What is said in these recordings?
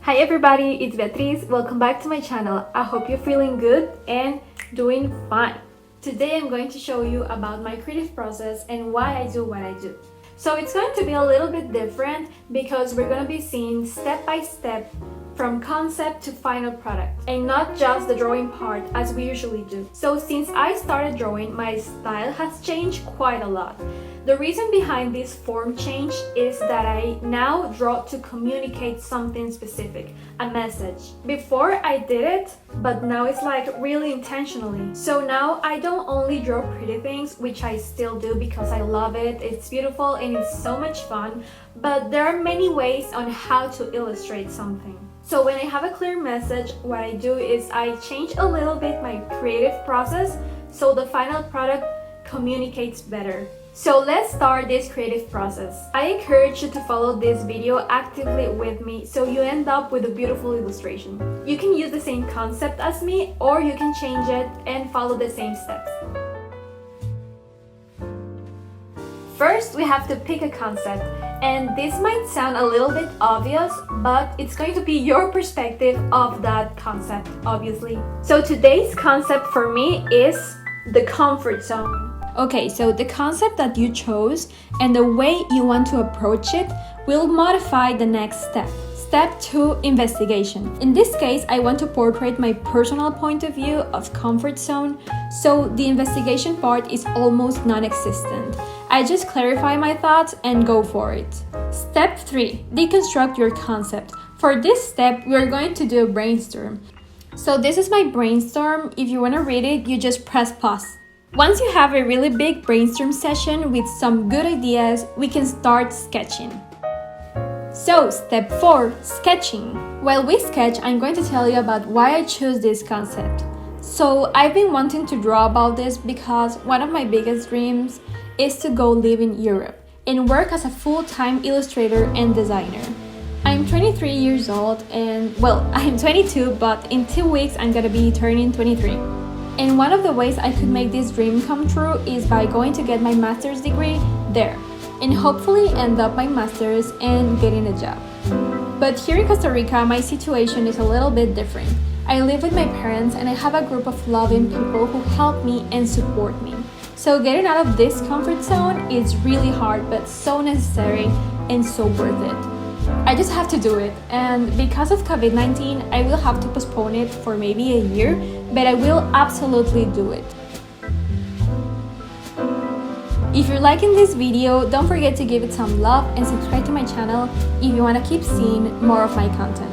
Hi everybody, it's Beatriz. Welcome back to my channel. I hope you're feeling good and doing fine. Today I'm going to show you about my creative process and why I do what I do. So it's going to be a little bit different because we're going to be seeing step by step from concept to final product and not just the drawing part as we usually do. So since I started drawing, my style has changed quite a lot. The reason behind this form change is that I now draw to communicate something specific, a message. Before I did it, but now it's like really intentionally. So now I don't only draw pretty things, which I still do because I love it, it's beautiful and it's so much fun, but there are many ways on how to illustrate something. So when I have a clear message, what I do is I change a little bit my creative process so the final product communicates better. So let's start this creative process. I encourage you to follow this video actively with me so you end up with a beautiful illustration. You can use the same concept as me or you can change it and follow the same steps. First, we have to pick a concept. And this might sound a little bit obvious, but it's going to be your perspective of that concept, obviously. So today's concept for me is the comfort zone. Okay, so the concept that you chose and the way you want to approach it will modify the next step. Step 2, investigation. In this case, I want to portray my personal point of view of comfort zone, so the investigation part is almost non-existent. I just clarify my thoughts and go for it. Step 3, deconstruct your concept. For this step, we're going to do a brainstorm. So this is my brainstorm. If you want to read it, you just press pause. Once you have a really big brainstorm session with some good ideas, we can start sketching. So, step 4, sketching. While we sketch, I'm going to tell you about why I chose this concept. So, I've been wanting to draw about this because one of my biggest dreams is to go live in Europe and work as a full-time illustrator and designer. I'm 23 years old and, well, I'm 22, but in 2 weeks I'm gonna be turning 23. And one of the ways I could make this dream come true is by going to get my master's degree there and hopefully end up my master's and getting a job. But here in Costa Rica, my situation is a little bit different. I live with my parents and I have a group of loving people who help me and support me. So getting out of this comfort zone is really hard but so necessary and so worth it. I just have to do it, and because of COVID-19, I will have to postpone it for maybe a year, but I will absolutely do it. If you're liking this video, don't forget to give it some love and subscribe to my channel if you want to keep seeing more of my content.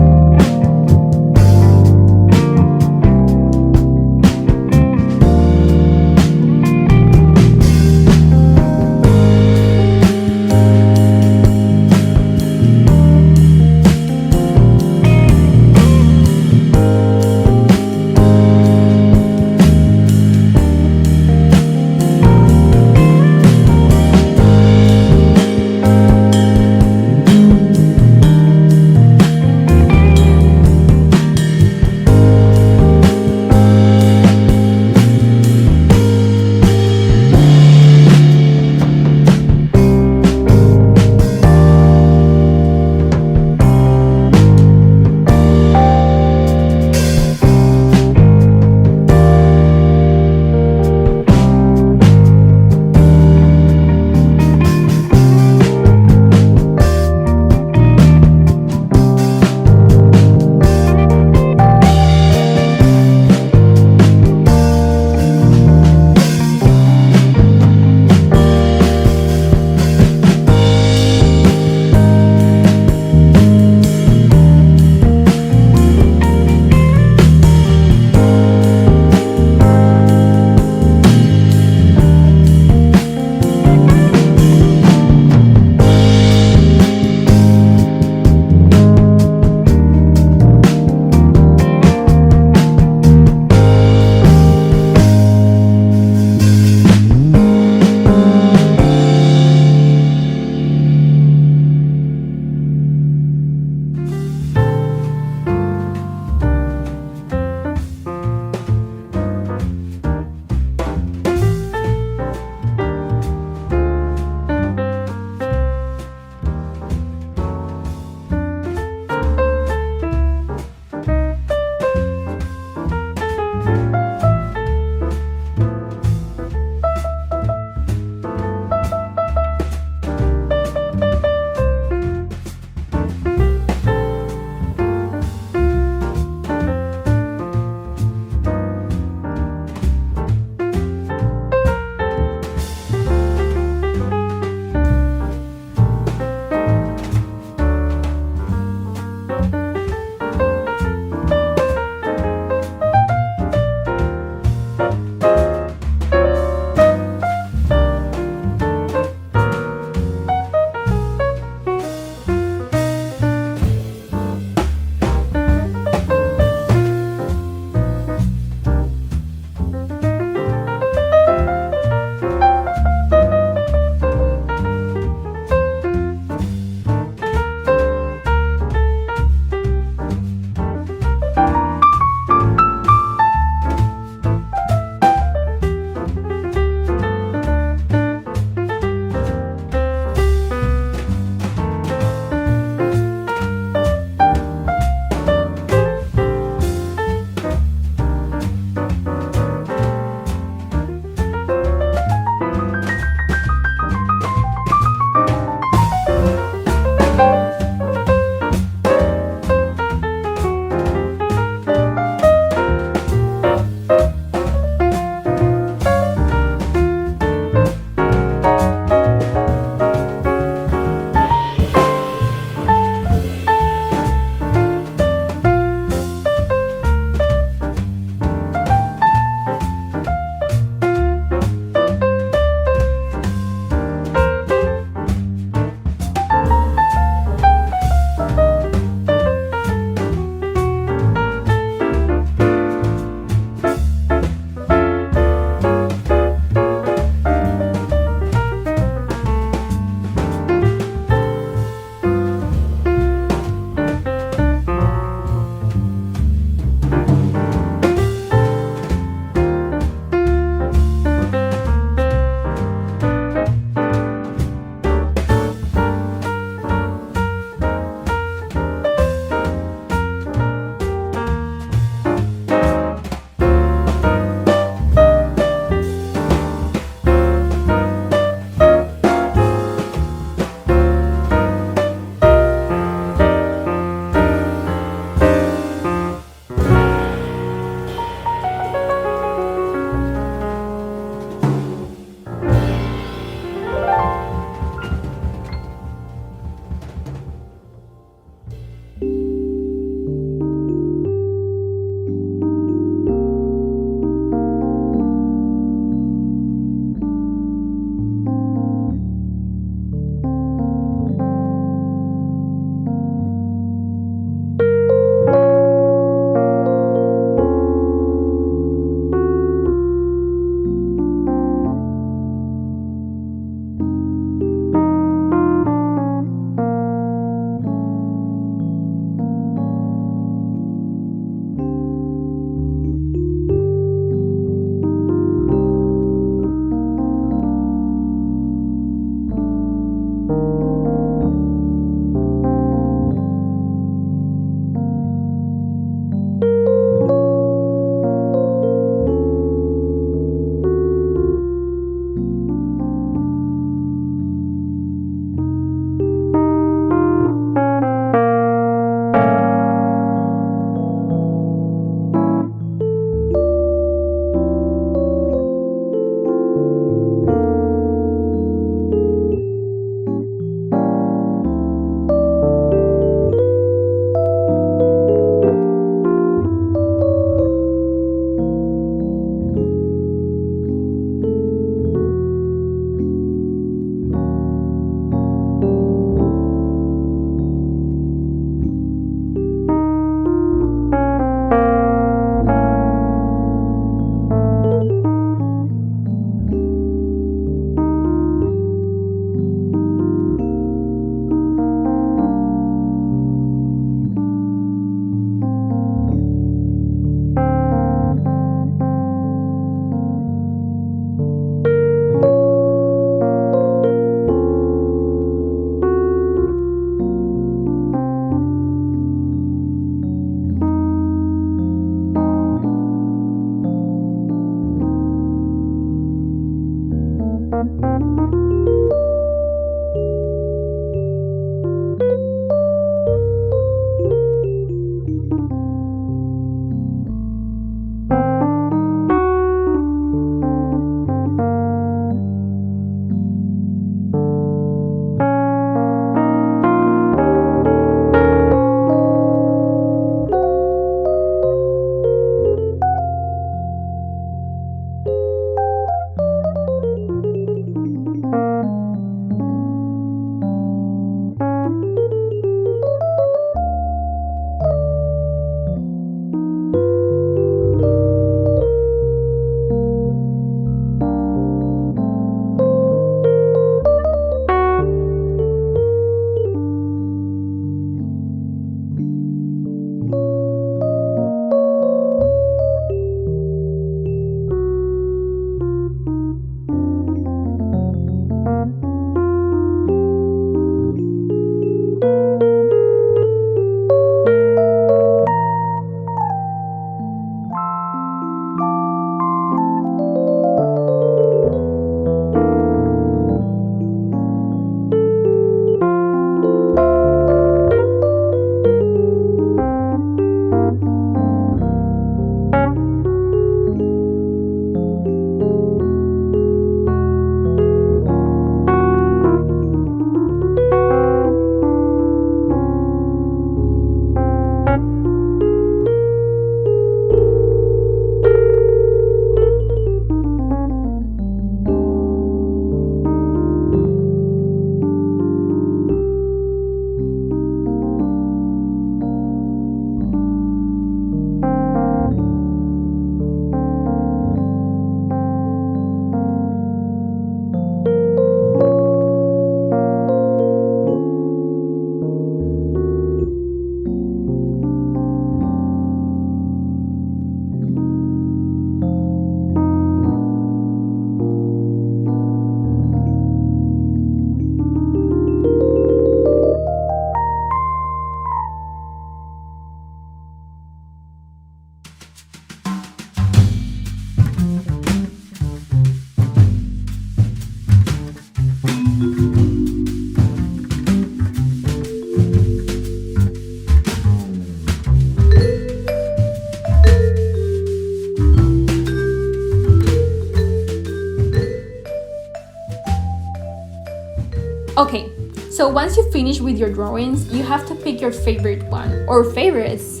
So once you finish with your drawings, you have to pick your favorite one or favorites.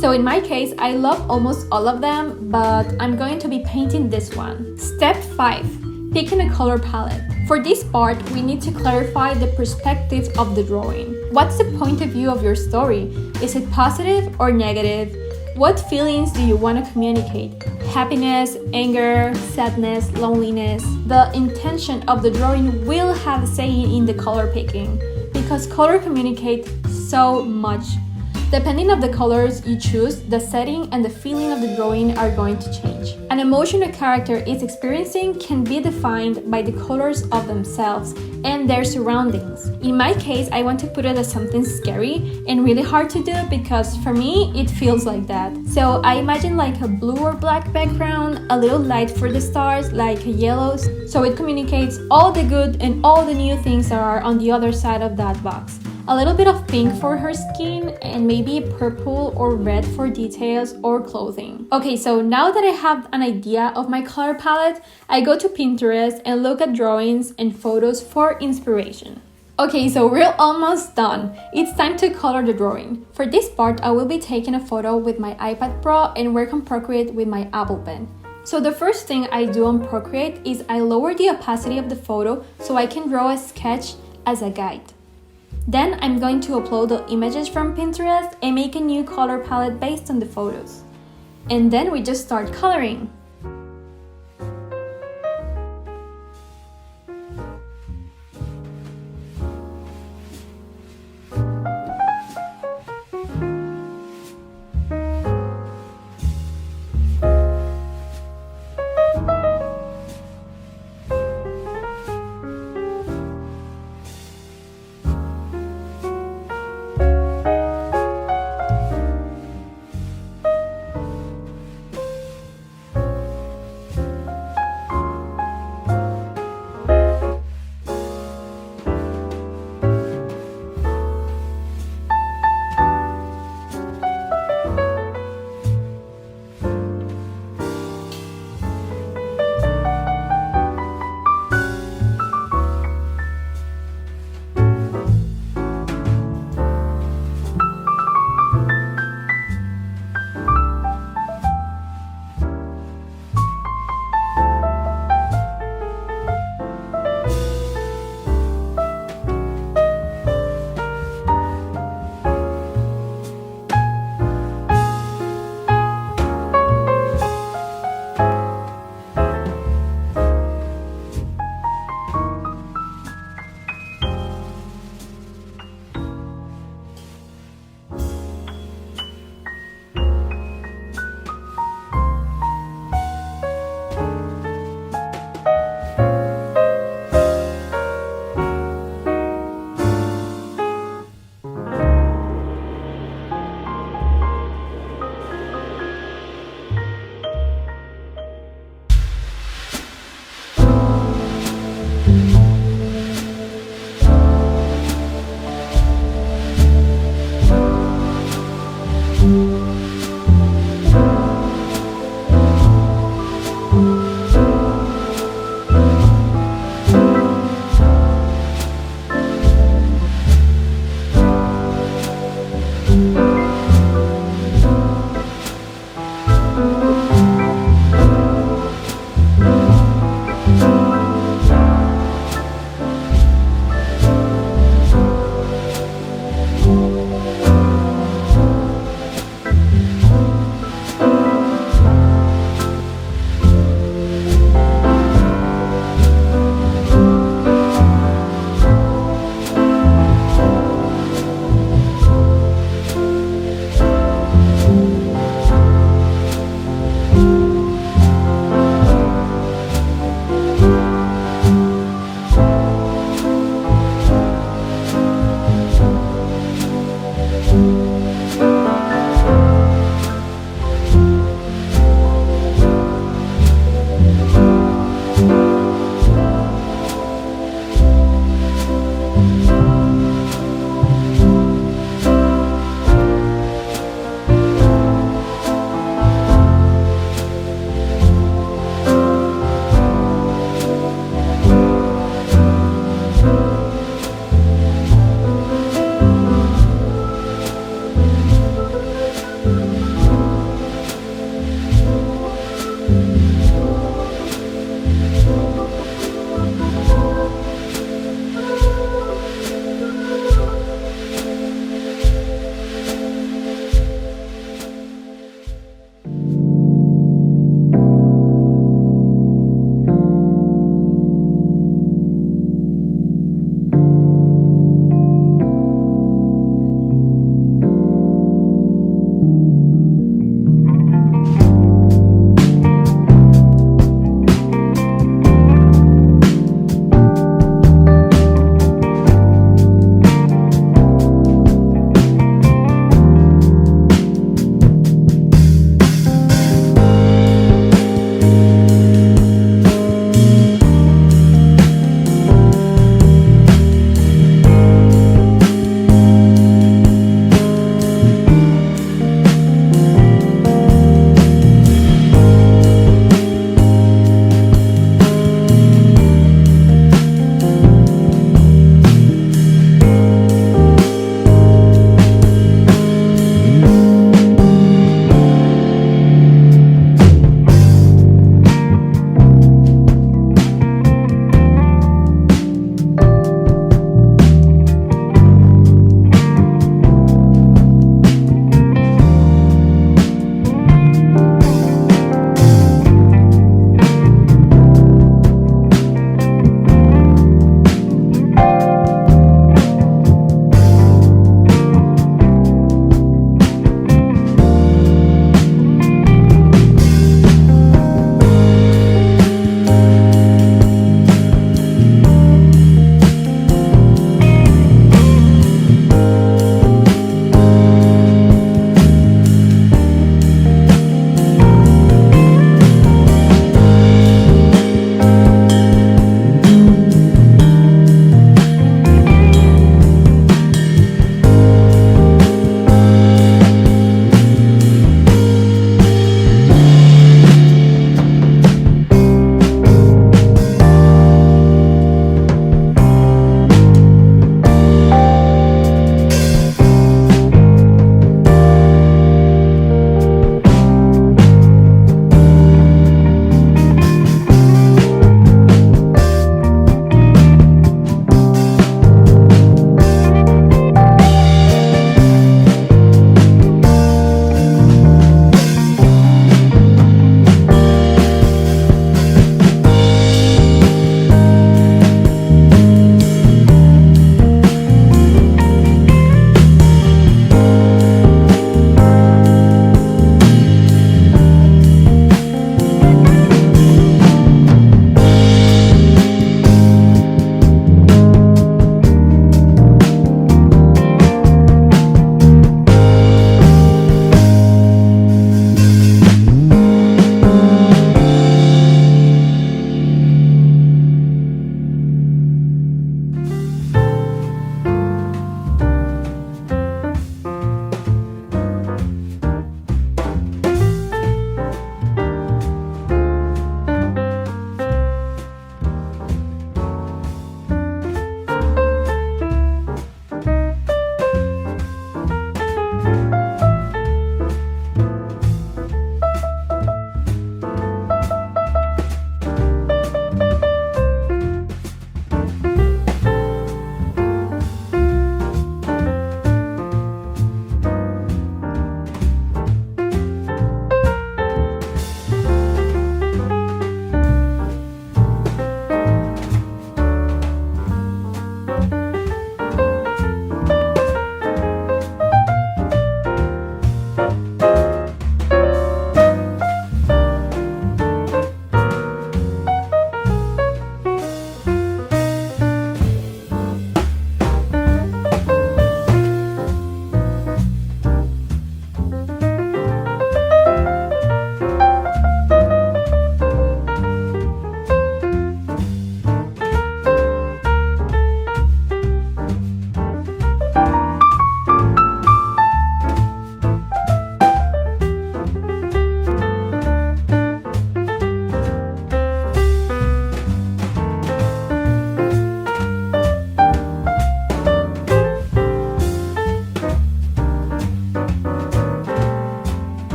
So in my case, I love almost all of them, but I'm going to be painting this one. Step 5. Picking a color palette. For this part, we need to clarify the perspective of the drawing. What's the point of view of your story? Is it positive or negative? What feelings do you want to communicate? Happiness, anger, sadness, loneliness. The intention of the drawing will have a say in the color picking because color communicates so much. Depending on the colors you choose, the setting and the feeling of the drawing are going to change. An emotion a character is experiencing can be defined by the colors of themselves and their surroundings. In my case, I want to put it as something scary and really hard to do because for me, it feels like that. So I imagine like a blue or black background, a little light for the stars, like a yellow, so it communicates all the good and all the new things that are on the other side of that box. A little bit of pink for her skin and maybe purple or red for details or clothing. Okay, so now that I have an idea of my color palette, I go to Pinterest and look at drawings and photos for inspiration. Okay, so we're almost done. It's time to color the drawing. For this part, I will be taking a photo with my iPad Pro and work on Procreate with my Apple Pen. So the first thing I do on Procreate is I lower the opacity of the photo so I can draw a sketch as a guide. Then I'm going to upload the images from Pinterest and make a new color palette based on the photos. And then we just start coloring.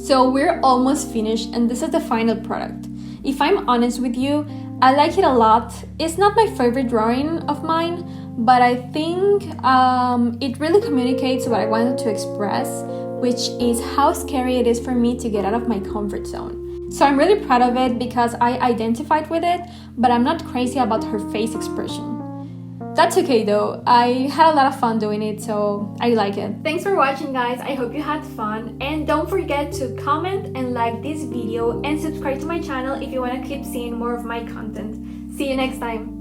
So we're almost finished and this is the final product. If I'm honest with you, I like it a lot. It's not my favorite drawing of mine, but I think it really communicates what I wanted to express, which is how scary it is for me to get out of my comfort zone. So I'm really proud of it because I identified with it, but I'm not crazy about her face expression. That's okay though, I had a lot of fun doing it, so I like it. Thanks for watching guys, I hope you had fun, and don't forget to comment and like this video and subscribe to my channel if you want to keep seeing more of my content. See you next time!